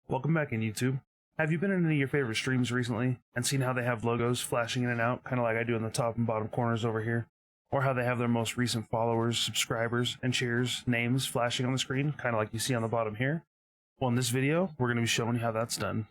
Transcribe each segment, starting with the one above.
Welcome back in YouTube. Have you been in any of your favorite streams recently and seen how they have logos flashing in and out, kind of like I do in the top and bottom corners over here? Or how they have their most recent followers, subscribers, and cheers names flashing on the screen, kind of like you see on the bottom here? Well, in this video, we're going to be showing you how that's done.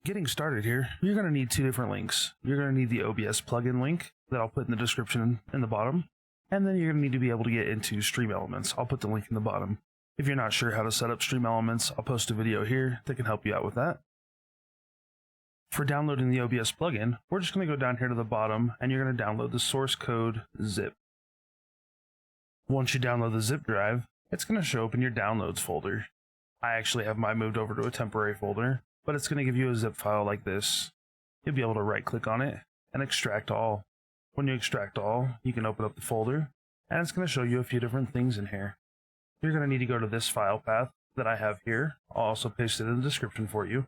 Getting started here, you're going to need two different links. You're going to need the OBS plugin link that I'll put in the description in the bottom, and then you're going to need to be able to get into Stream Elements. I'll put the link in the bottom. If you're not sure how to set up Stream Elements, I'll post a video here that can help you out with that. For downloading the OBS plugin, we're just going to go down here to the bottom, and you're going to download the source code zip. Once you download the zip drive, it's going to show up in your downloads folder. I actually have mine moved over to a temporary folder, but it's going to give you a zip file like this. You'll be able to right click on it and extract all. When you extract all, you can open up the folder, and it's going to show you a few different things in here. You're going to need to go to this file path that I have here. I'll also paste it in the description for you.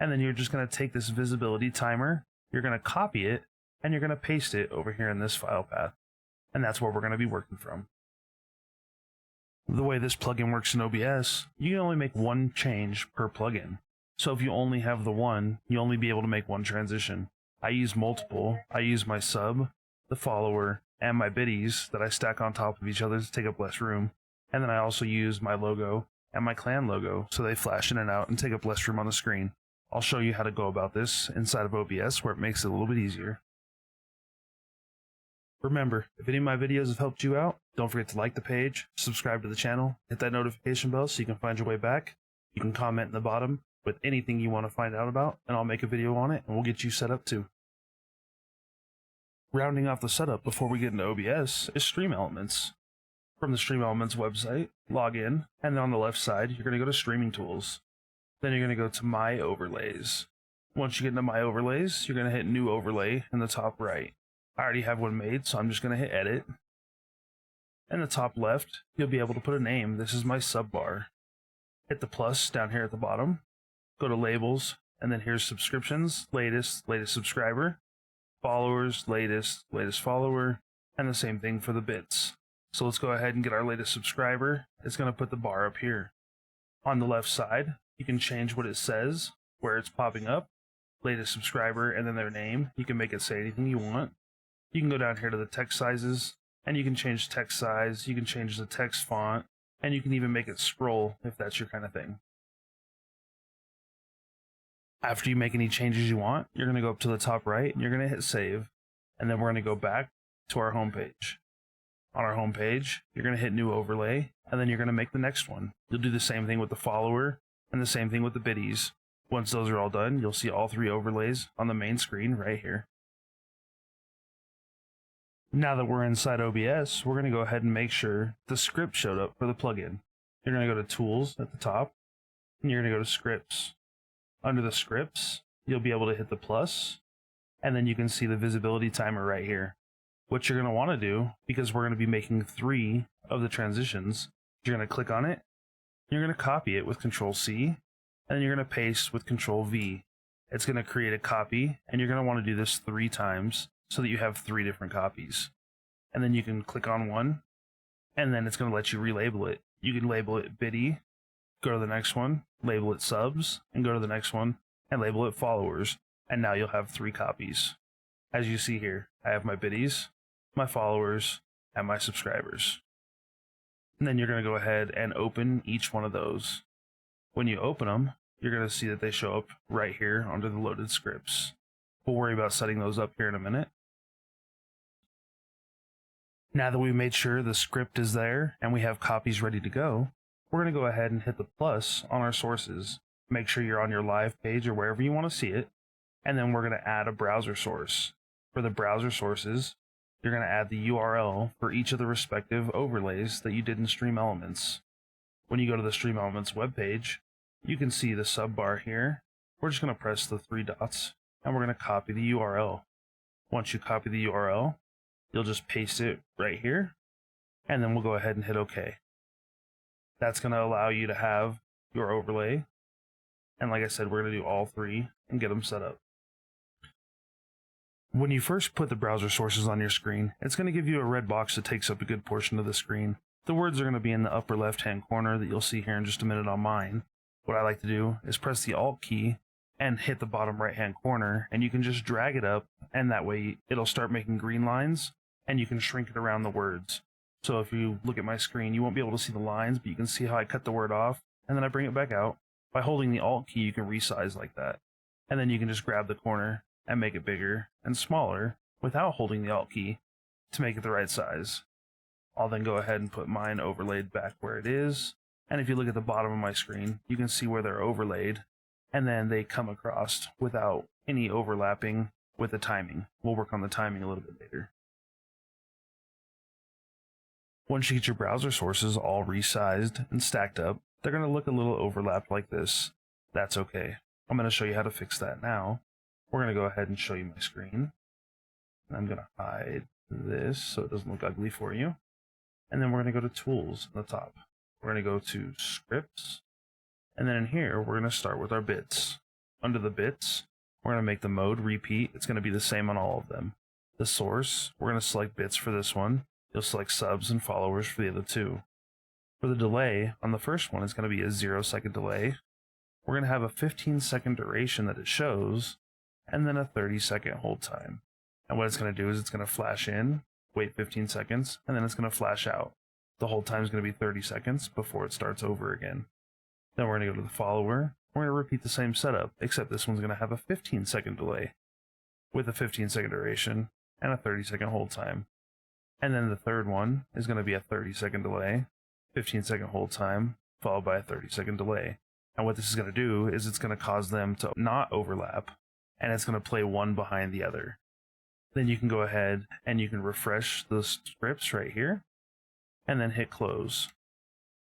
And then you're just going to take this visibility timer, you're going to copy it, and you're going to paste it over here in this file path. And that's where we're going to be working from. The way this plugin works in OBS, you can only make one change per plugin. So if you only have the one, you'll only be able to make one transition. I use multiple. I use my sub, the follower, and my biddies that I stack on top of each other to take up less room. And then I also use my logo and my clan logo so they flash in and out and take up less room on the screen. I'll show you how to go about this inside of OBS where it makes it a little bit easier. Remember, if any of my videos have helped you out, don't forget to like the page, subscribe to the channel, hit that notification bell so you can find your way back. You can comment in the bottom with anything you want to find out about, and I'll make a video on it, and we'll get you set up too. Rounding off the setup before we get into OBS is Stream Elements. From the Stream Elements website, log in, and then on the left side, you're going to go to Streaming Tools. Then you're going to go to My Overlays. Once you get into My Overlays, you're going to hit New Overlay in the top right. I already have one made, so I'm just going to hit Edit. In the top left, you'll be able to put a name. This is my sub bar. Hit the plus down here at the bottom. Go to Labels, and then here's Subscriptions, latest subscriber, followers, latest follower, and the same thing for the bits. So let's go ahead and get our latest subscriber. It's going to put the bar up here. On the left side, you can change what it says, where it's popping up, latest subscriber, and then their name. You can make it say anything you want. You can go down here to the text sizes, and you can change text size, you can change the text font, and you can even make it scroll if that's your kind of thing. After you make any changes you want, you're going to go up to the top right and you're going to hit save. And then we're going to go back to our home page. On our home page, you're going to hit new overlay and then you're going to make the next one. You'll do the same thing with the follower and the same thing with the biddies. Once those are all done, you'll see all three overlays on the main screen right here. Now that we're inside OBS, we're going to go ahead and make sure the script showed up for the plugin. You're going to go to Tools at the top and you're going to go to Scripts. Under the scripts, you'll be able to hit the plus, and then you can see the visibility timer right here. What you're going to want to do, because we're going to be making 3 of the transitions, you're going to click on it, you're going to copy it with Control-C, and then you're going to paste with Control-V. It's going to create a copy, and you're going to want to do this 3 times so that you have 3 different copies. And then you can click on one, and then it's going to let you relabel it. You can label it biddy, go to the next one, label it subs, and go to the next one, and label it followers, and now you'll have 3 copies. As you see here, I have my biddies, my followers, and my subscribers. And then you're going to go ahead and open each one of those. When you open them, you're going to see that they show up right here under the loaded scripts. We'll worry about setting those up here in a minute. Now that we've made sure the script is there and we have copies ready to go, we're going to go ahead and hit the plus on our sources. Make sure you're on your live page or wherever you want to see it. And then we're going to add a browser source. For the browser sources, you're going to add the URL for each of the respective overlays that you did in Stream Elements. When you go to the Stream Elements webpage, you can see the sub bar here. We're just going to press the 3 dots and we're going to copy the URL. Once you copy the URL, you'll just paste it right here. And then we'll go ahead and hit OK. That's going to allow you to have your overlay. And like I said, we're going to do all three and get them set up. When you first put the browser sources on your screen, it's going to give you a red box that takes up a good portion of the screen. The words are going to be in the upper left-hand corner that you'll see here in just a minute on mine. What I like to do is press the Alt key and hit the bottom right-hand corner, and you can just drag it up, and that way it'll start making green lines, and you can shrink it around the words. So if you look at my screen, you won't be able to see the lines, but you can see how I cut the word off, and then I bring it back out. By holding the Alt key, you can resize like that. And then you can just grab the corner and make it bigger and smaller without holding the Alt key to make it the right size. I'll then go ahead and put mine overlaid back where it is. And if you look at the bottom of my screen, you can see where they're overlaid, and then they come across without any overlapping with the timing. We'll work on the timing a little bit later. Once you get your browser sources all resized and stacked up, they're going to look a little overlapped like this. That's okay. I'm going to show you how to fix that now. We're going to go ahead and show you my screen. I'm going to hide this so it doesn't look ugly for you. And then we're going to go to Tools on the top. We're going to go to Scripts. And then in here, we're going to start with our bits. Under the bits, we're going to make the mode repeat. It's going to be the same on all of them. The source, we're going to select bits for this one. You'll select subs and followers for the other two. For the delay, on the first one, it's going to be a 0-second delay. We're going to have a 15-second duration that it shows, and then a 30-second hold time. And what it's going to do is it's going to flash in, wait 15 seconds, and then it's going to flash out. The hold time is going to be 30 seconds before it starts over again. Then we're going to go to the follower. We're going to repeat the same setup, except this one's going to have a 15-second delay with a 15-second duration and a 30-second hold time. And then the third one is going to be a 30-second delay, 15-second hold time, followed by a 30-second delay. And what this is going to do is it's going to cause them to not overlap, and it's going to play one behind the other. Then you can go ahead and you can refresh the scripts right here, and then hit close.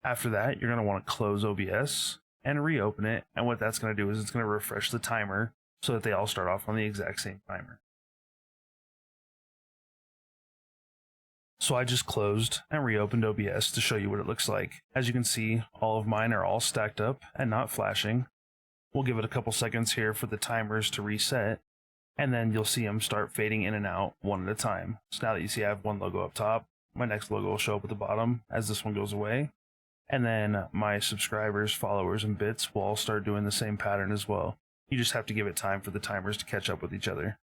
After that, you're going to want to close OBS and reopen it, and what that's going to do is it's going to refresh the timer so that they all start off on the exact same timer. So I just closed and reopened OBS to show you what it looks like. As you can see, all of mine are all stacked up and not flashing. We'll give it a couple seconds here for the timers to reset, and then you'll see them start fading in and out one at a time. So now that you see I have one logo up top, my next logo will show up at the bottom as this one goes away. And then my subscribers, followers, and bits will all start doing the same pattern as well. You just have to give it time for the timers to catch up with each other.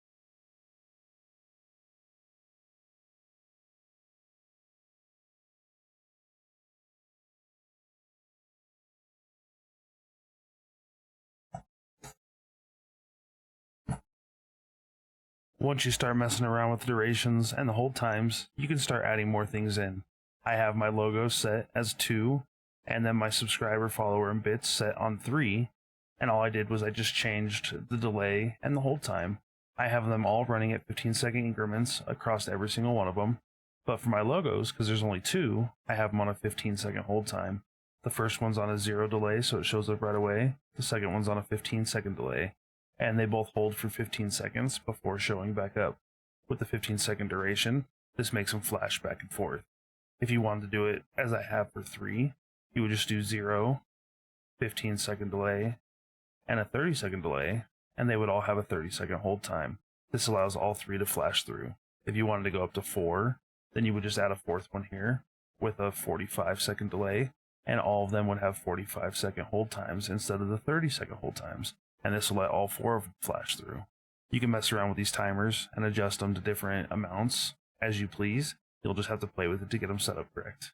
Once you start messing around with the durations and the hold times, you can start adding more things in. I have my logo set as 2, and then my subscriber, follower, and bits set on 3, and all I did was I just changed the delay and the hold time. I have them all running at 15-second increments across every single one of them, but for my logos, because there's only 2, I have them on a 15-second hold time. The first one's on a 0 delay, so it shows up right away. The second one's on a 15-second delay. And they both hold for 15 seconds before showing back up. With the 15-second duration, this makes them flash back and forth. If you wanted to do it as I have for 3, you would just do 0, 15-second delay, and a 30-second delay, and they would all have a 30-second hold time. This allows all 3 to flash through. If you wanted to go up to 4, then you would just add a 4th one here with a 45-second delay, and all of them would have 45-second hold times instead of the 30-second hold times. And this will let all 4 of them flash through. You can mess around with these timers and adjust them to different amounts as you please. You'll just have to play with it to get them set up correct.